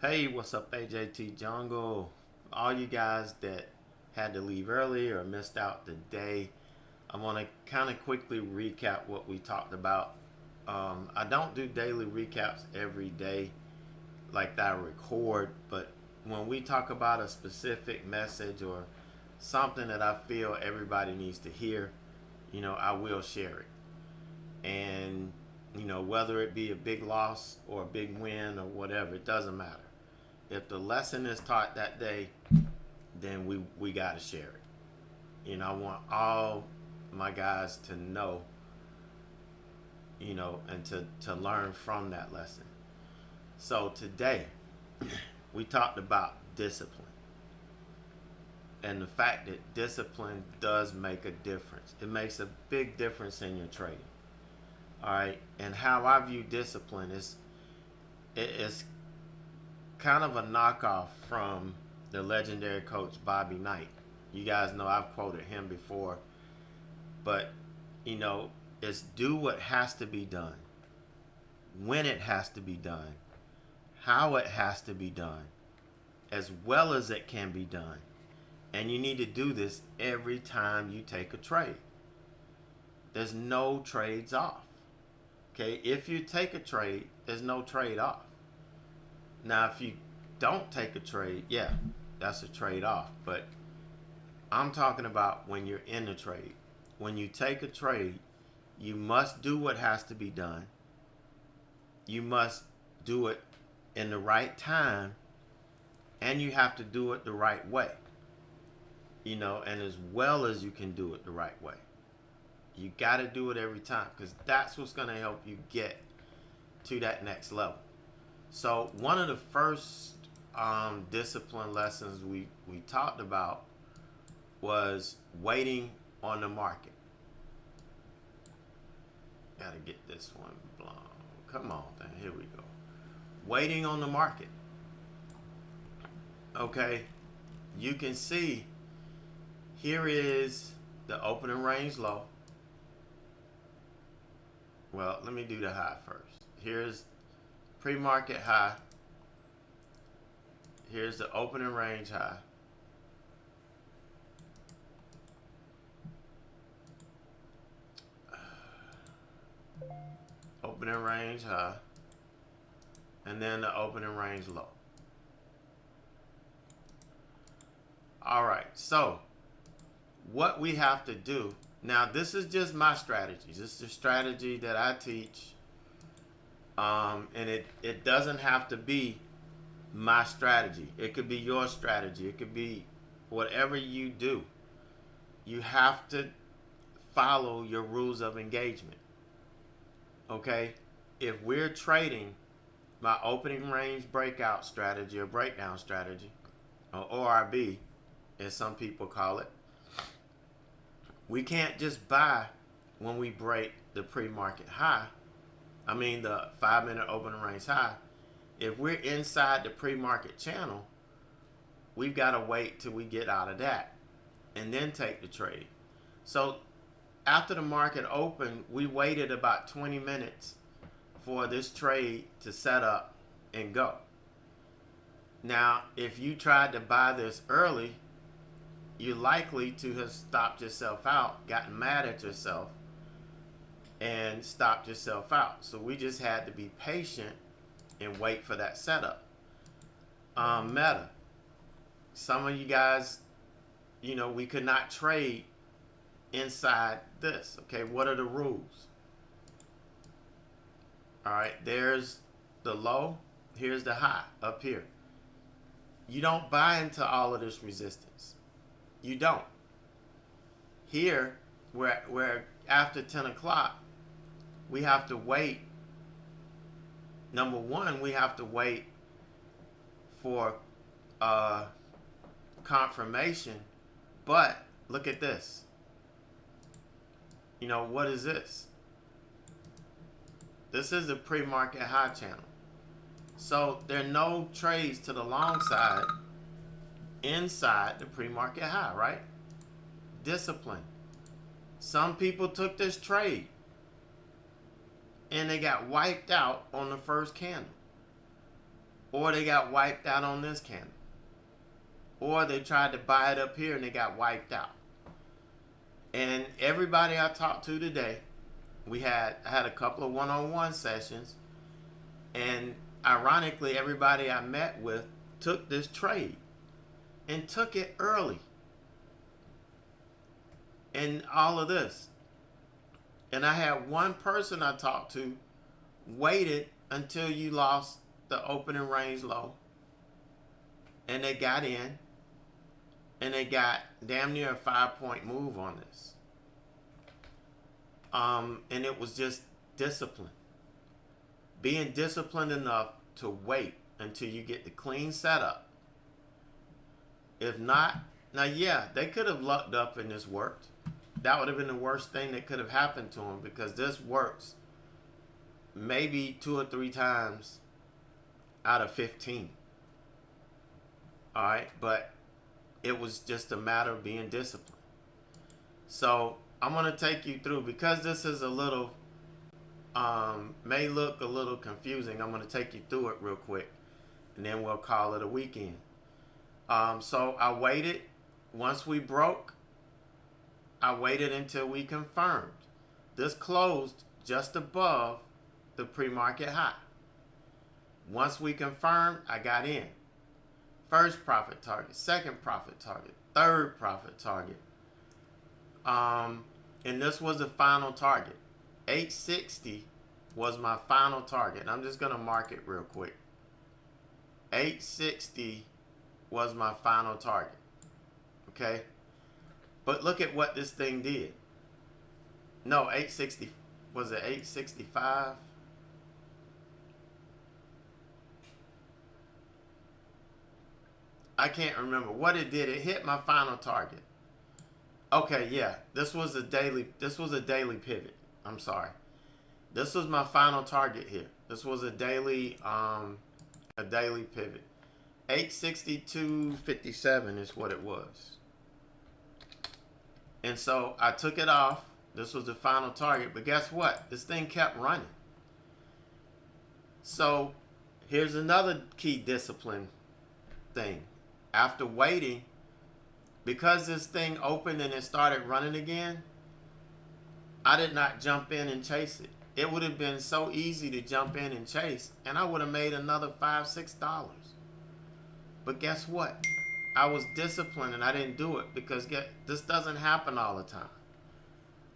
Hey, what's up, AJT Jungle? All you guys that had to leave early or missed out the day, I want to kind of quickly recap what we talked about. I don't do daily recaps every day like that I record, but when we talk about a specific message or something that I feel everybody needs to hear, I will share it. And, whether it be a big loss or a big win or whatever, it doesn't matter. If the lesson is taught that day, then we got to share it. I want all my guys to know, and to learn from that lesson. So today, we talked about discipline and the fact that discipline does make a difference. It makes a big difference in your trading. All right. And how I view discipline is it's kind of a knockoff from the legendary coach Bobby Knight. You guys know I've quoted him before, but it's do what has to be done, when it has to be done, how it has to be done, as well as it can be done. And you need to do this every time you take a trade. There's no trades off. Okay, if you take a trade, there's no trade off. Now, if you don't take a trade, yeah, that's a trade off. But I'm talking about when you're in the trade. When you take a trade, you must do what has to be done. You must do it in the right time, and you have to do it the right way. And as well as you can do it the right way. You got to do it every time because that's what's going to help you get to that next level. So one of the first discipline lessons we talked about was waiting on the market. Gotta get this one blown. Come on, then. Here we go. Waiting on the market. Okay, you can see here is the opening range low. Well, let me do the high first. Here's pre-market high. Here's the opening range high. Opening range high. And then the opening range low. All right, so what we have to do now, this is just my strategy. This is the strategy that I teach. And it doesn't have to be my strategy. It could be your strategy. It could be whatever you do. You have to follow your rules of engagement. Okay? If we're trading my opening range breakout strategy or breakdown strategy, or ORB, as some people call it, we can't just buy when we break the pre-market high. I mean the 5-minute opening range high. If we're inside the pre-market channel, we've got to wait till we get out of that and then take the trade. So after the market opened, we waited about 20 minutes for this trade to set up and go. Now, if you tried to buy this early, you're likely to have stopped yourself out, gotten mad at yourself, and stopped yourself out. So we just had to be patient and wait for that setup. Meta. Some of you guys, we could not trade inside this. Okay, what are the rules? All right, there's the low. Here's the high up here. You don't buy into all of this resistance. You don't. Here, we're after 10 o'clock, we have to wait. Number one, we have to wait for confirmation. But look at this. What is this? This is the pre-market high channel. So there are no trades to the long side inside the pre-market high, right? Discipline. Some people took this trade and they got wiped out on the first candle. or they got wiped out on this candle, or they tried to buy it up here and they got wiped out. And everybody I talked to today, I had a couple of one-on-one sessions, and ironically, everybody I met with took this trade and took it early and all of this. And I had one person I talked to waited until you lost the opening range low, and they got in, and they got damn near a 5-point move on this. And it was just discipline. Being disciplined enough to wait until you get the clean setup. If not, now yeah, they could have lucked up and this worked. That would have been the worst thing that could have happened to them, because this works maybe 2 or 3 times out of 15. All right, but it was just a matter of being disciplined. So I'm going to take you through, because this is a little, may look a little confusing. I'm going to take you through it real quick, and then we'll call it a weekend. So I waited. Once we broke, I waited until we confirmed. This closed just above the pre-market high. Once we confirmed, I got in. First profit target, second profit target, third profit target. And this was the final target. 860 was my final target. And I'm just going to mark it real quick. 860 was my final target. Okay? But look at what this thing did. No, 860. Was it 865? I can't remember what it did. It hit my final target. Okay, yeah. This was a daily pivot. I'm sorry. This was my final target here. This was a daily pivot. 862.57 is what it was. And so I took it off. This was the final target. But guess what? This thing kept running. So here's another key discipline thing. After waiting, because this thing opened and it started running again, I did not jump in and chase it. It would have been so easy to jump in and chase, and I would have made another $5-6. But guess what? I was disciplined and I didn't do it, because this doesn't happen all the time.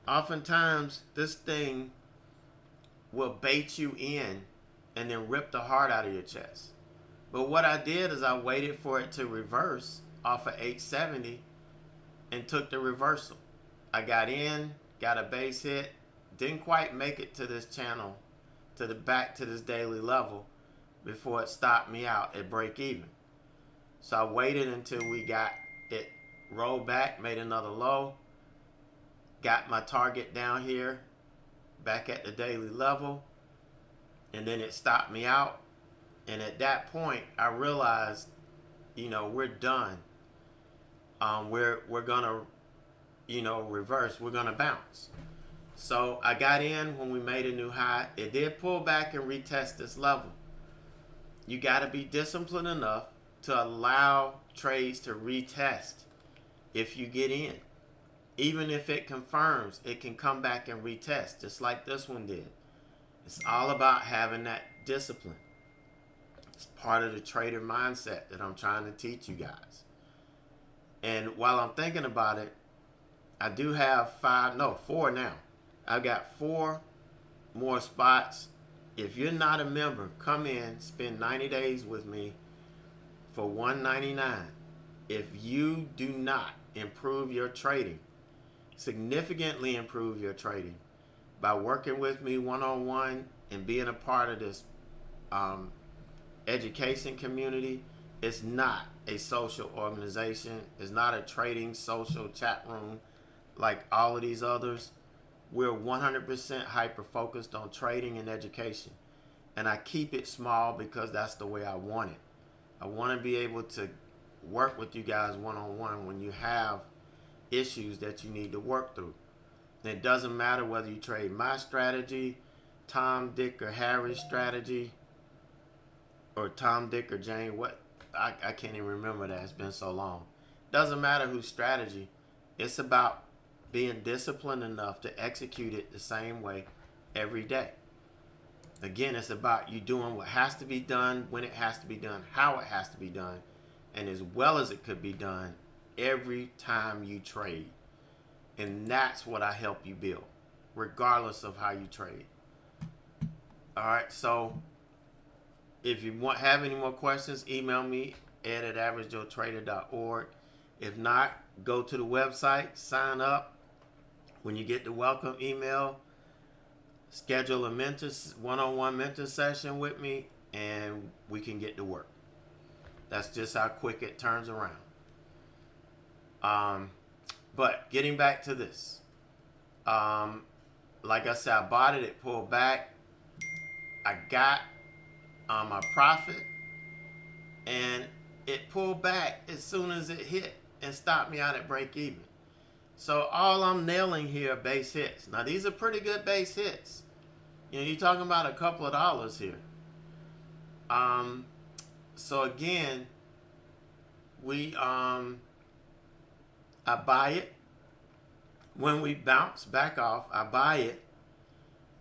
Oftentimes, this thing will bait you in and then rip the heart out of your chest. But what I did is I waited for it to reverse off of 870 and took the reversal. I got in, got a base hit, didn't quite make it to this channel, back to this daily level before it stopped me out at break even. So I waited until we got it rolled back, made another low, got my target down here, back at the daily level, and then it stopped me out. And at that point, I realized, we're done. We're gonna, reverse. We're gonna bounce. So I got in when we made a new high. It did pull back and retest this level. You got to be disciplined enough to allow trades to retest if you get in. Even if it confirms, it can come back and retest, just like this one did. It's all about having that discipline. It's part of the trader mindset that I'm trying to teach you guys. And while I'm thinking about it, I do have 4 now. I've got 4 more spots. If you're not a member, come in, spend 90 days with me for $199. If you do not improve your trading, significantly improve your trading by working with me one-on-one and being a part of this education community. It's not a social organization. It's not a trading social chat room like all of these others. We're 100% hyper-focused on trading and education. And I keep it small because that's the way I want it. I want to be able to work with you guys one-on-one when you have issues that you need to work through. And it doesn't matter whether you trade my strategy, Tom, Dick, or Harry's strategy, or Tom, Dick, or Jane. What I can't even remember that. It's been so long. Doesn't matter whose strategy. It's about being disciplined enough to execute it the same way every day. Again, it's about you doing what has to be done, when it has to be done, how it has to be done, and as well as it could be done every time you trade. And that's what I help you build, regardless of how you trade. All right, so if you have any more questions, email me, ed@averagejoetrader.org. If not, go to the website, sign up. When you get the welcome email, schedule a one-on-one mentor session with me, and we can get to work. That's just how quick it turns around. But getting back to this, like I said, I bought it, it pulled back. I got my profit, and it pulled back as soon as it hit and stopped me out at break even. So all I'm nailing here are base hits. Now these are pretty good base hits. You know, you're talking about a couple of dollars here. So again, I buy it. When we bounce back off, I buy it.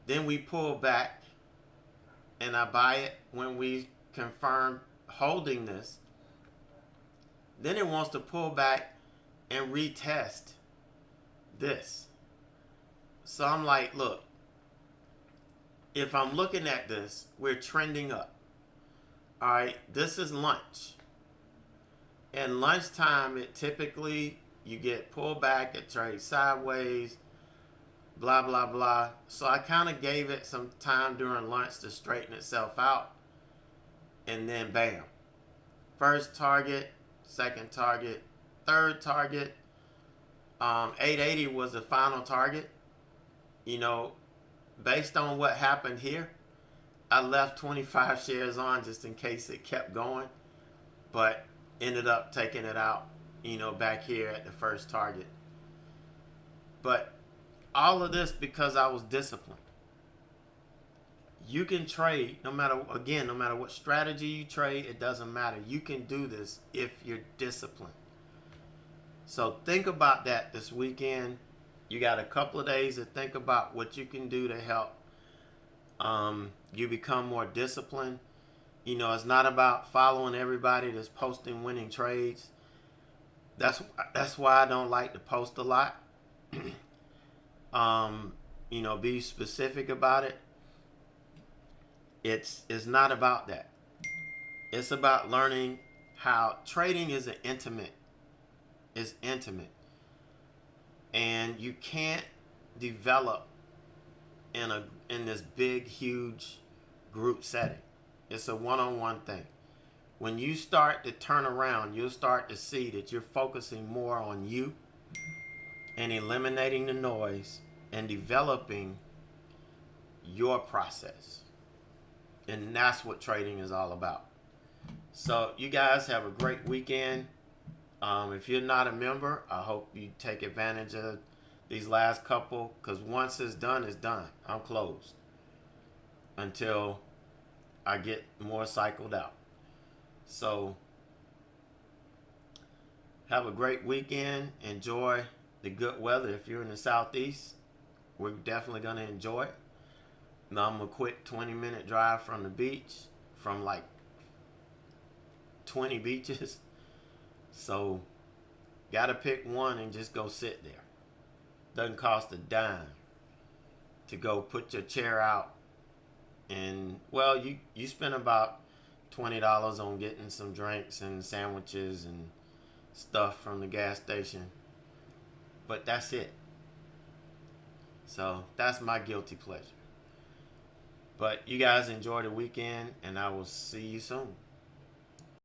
Then we pull back, and I buy it when we confirm holding this. Then it wants to pull back and retest this. So I'm like, look, if I'm looking at this, we're trending up. All right, this is lunch. And lunchtime, it typically, you get pulled back, it trades sideways, blah, blah, blah. So I kind of gave it some time during lunch to straighten itself out. And then bam. First target, second target, third target. 880 was the final target. You know, based on what happened here, I left 25 shares on just in case it kept going, but ended up taking it out, you know, back here at the first target. But all of this because I was disciplined. You can trade no matter what strategy you trade, it doesn't matter. You can do this if you're disciplined. So think about that this weekend. You got a couple of days to think about what you can do to help you become more disciplined. You know, it's not about following everybody that's posting winning trades. That's why I don't like to post a lot. You know, be specific about it. It's not about that. It's about learning how trading is intimate. And you can't develop in this big, huge group setting. It's a one-on-one thing. When you start to turn around, you'll start to see that you're focusing more on you and eliminating the noise and developing your process. And that's what trading is all about. So you guys have a great weekend. If you're not a member, I hope you take advantage of these last couple, because once it's done, it's done. I'm closed until I get more cycled out. So have a great weekend. Enjoy the good weather. If you're in the southeast, we're definitely going to enjoy it. Now I'm a quick 20-minute drive from the beach, from like 20 beaches. So got to pick one and just go sit there. Doesn't cost a dime to go put your chair out. And, well, you spend about $20 on getting some drinks and sandwiches and stuff from the gas station. But that's it. So that's my guilty pleasure. But you guys enjoy the weekend, and I will see you soon.